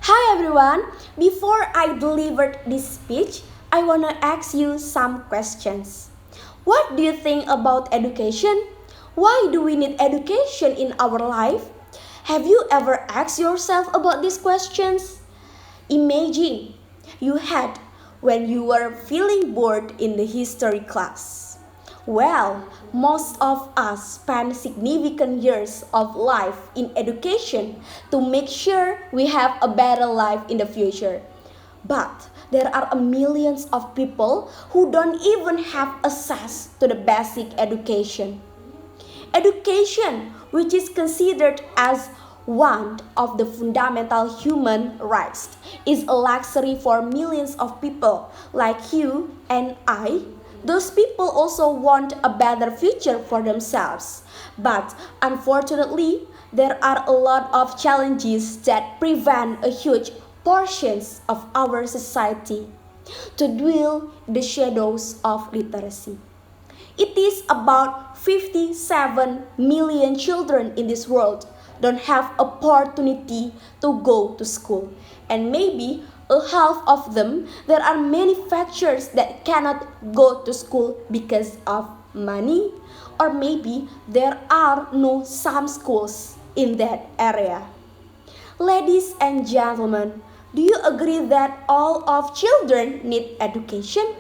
Hi everyone! Before I delivered this speech, I want to ask you some questions. What do you think about education? Why do we need education in our life? Have you ever asked yourself about these questions? Imagine you had when you were feeling bored in the history class. Well, most of us spend significant years of life in education to make sure we have a better life in the future. But there are millions of people who don't even have access to the basic education. Education, which is considered as one of the fundamental human rights, is a luxury for millions of people like you and I. Those people also want a better future for themselves. But unfortunately, there are a lot of challenges that prevent a huge portions of our society to dwell the shadows of literacy. It is about 57 million children in this world don't have opportunity to go to school. And maybe a half of them, there are many factors that cannot go to school because of money, or maybe there are no some schools in that area. Ladies and gentlemen, do you agree that all of children need education?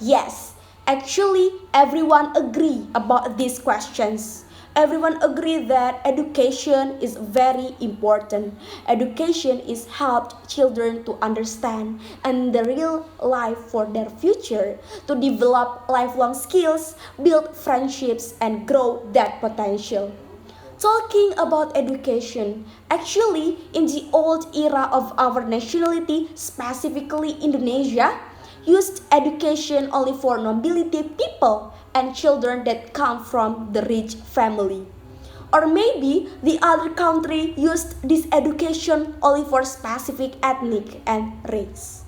Yes, actually everyone agree about these questions. Everyone agree that education is very important. Education is helped children to understand and the real life for their future, to develop lifelong skills, build friendships and grow that potential. Talking about education, actually in the old era of our nationality, specifically Indonesia, used education only for nobility people and children that come from the rich family. Or maybe the other country used this education only for specific ethnic and race.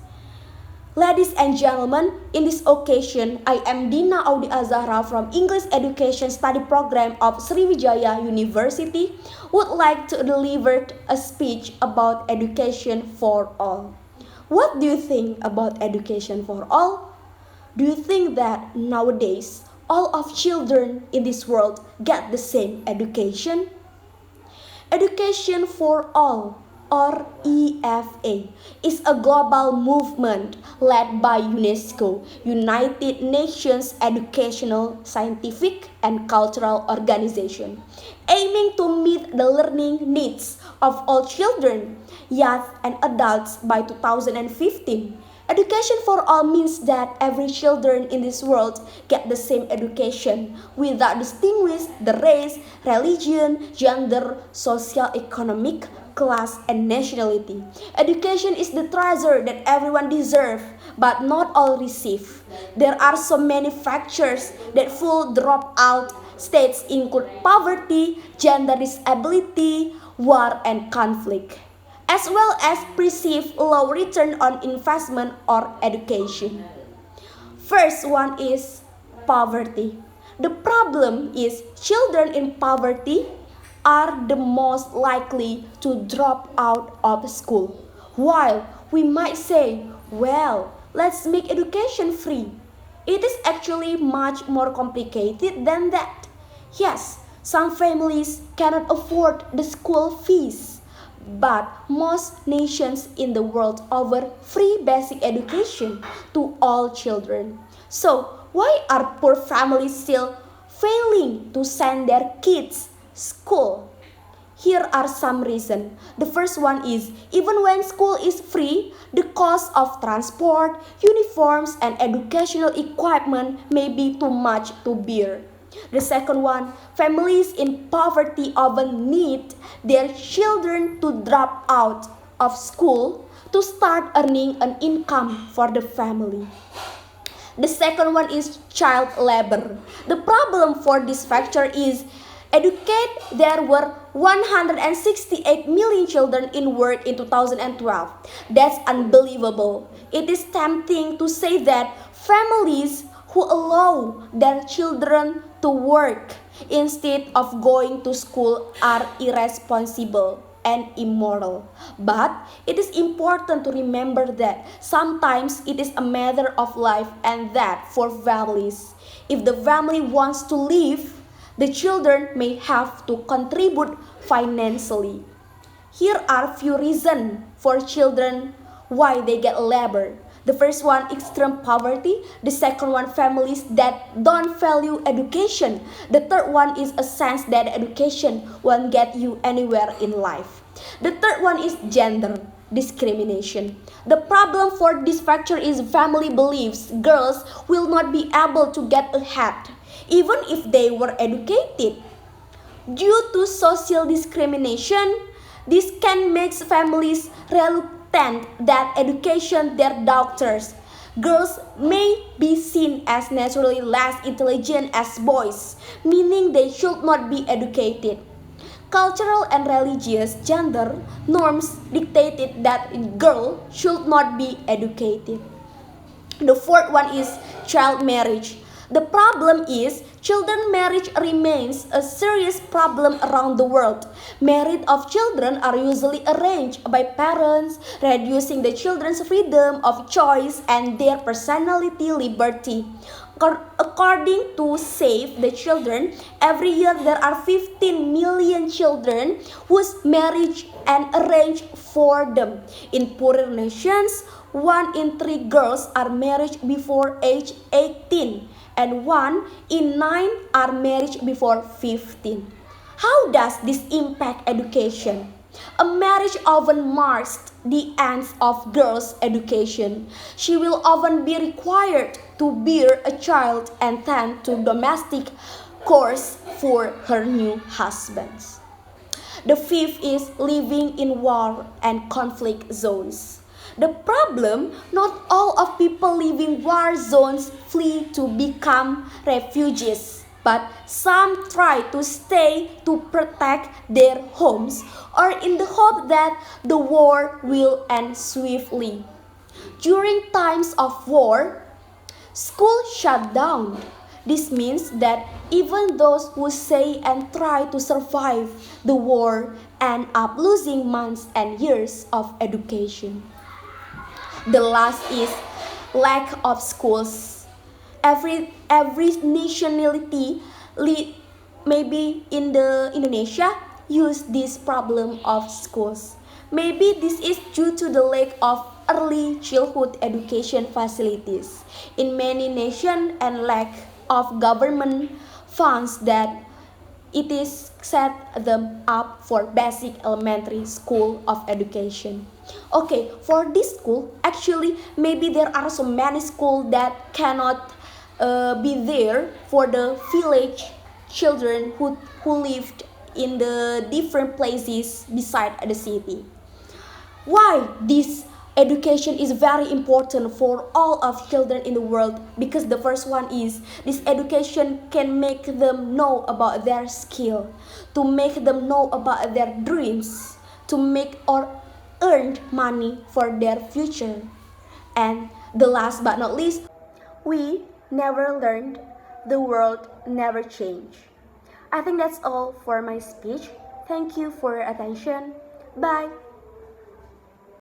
Ladies and gentlemen, in this occasion, I am Dina Awdi Azzahra from English Education Study Program of Sriwijaya University would like to deliver a speech about education for all. What do you think about education for all? Do you think that nowadays all of children in this world get the same education? Education for All, or EFA, is a global movement led by UNESCO, United Nations Educational, Scientific, and Cultural Organization, aiming to meet the learning needs of all children, youth, and adults by 2015. Education for all means that every children in this world get the same education without distinguish the race, religion, gender, socio-economic, class, and nationality. Education is the treasure that everyone deserves, but not all receive. There are so many factors that full drop out states include poverty, gender disability, war, and conflict, as well as perceived low return on investment or education. First one is poverty. The problem is children in poverty are the most likely to drop out of school. While we might say, well, let's make education free. It is actually much more complicated than that. Yes, some families cannot afford the school fees, but most nations in the world offer free basic education to all children. So, why are poor families still failing to send their kids school? Here are some reasons. The first one is, even when school is free, the cost of transport, uniforms, and educational equipment may be too much to bear. The second one, families in poverty often need their children to drop out of school to start earning an income for the family. The second one is child labor. The problem for this factor is there were 168 million children in work in 2012. That's unbelievable. It is tempting to say that families who allow their children to work instead of going to school are irresponsible and immoral. But it is important to remember that sometimes it is a matter of life and that for families. If the family wants to live, the children may have to contribute financially. Here are few reasons for children why they get labor. The first one, extreme poverty. The second one, families that don't value education. The third one is a sense that education won't get you anywhere in life. The third one is gender discrimination. The problem for this factor is family believes girls will not be able to get ahead, even if they were educated. Due to social discrimination, this can make families reluctant that education their daughters. Girls may be seen as naturally less intelligent as boys, meaning they should not be educated. Cultural and religious gender norms dictated that a girl should not be educated. The fourth one is child marriage. The problem is children marriage remains a serious problem around the world. Marriage of children are usually arranged by parents, reducing the children's freedom of choice and their personality liberty. According to Save the Children, every year there are 15 million children whose marriage and arranged for them. In poorer nations, 1 in 3 girls are married before age 18 and 1 in 9 are married before 15. How does this impact education? A marriage often marks the end of girls' education. She will often be required to bear a child and tend to domestic chores for her new husbands. The fifth is living in war and conflict zones. The problem, not all of people living war zones flee to become refugees, but some try to stay to protect their homes or in the hope that the war will end swiftly. During times of war, schools shut down. This means that even those who say and try to survive the war end up losing months and years of education. The last is lack of schools. Every nationality, maybe in the Indonesia, use this problem of schools. Maybe this is due to the lack of early childhood education facilities in many nations and lack of government funds that it is set them up for basic elementary school of education. Okay, for this school, actually maybe there are so many schools that cannot be there for the village children who lived in the different places beside the city. Why this education is very important for all of children in the world? Because the first one is this education can make them know about their skill, to make them know about their dreams, to make or earn money for their future. And the last but not least, we never learned, the world never changed. I think that's all for my speech. Thank you for your attention. Bye.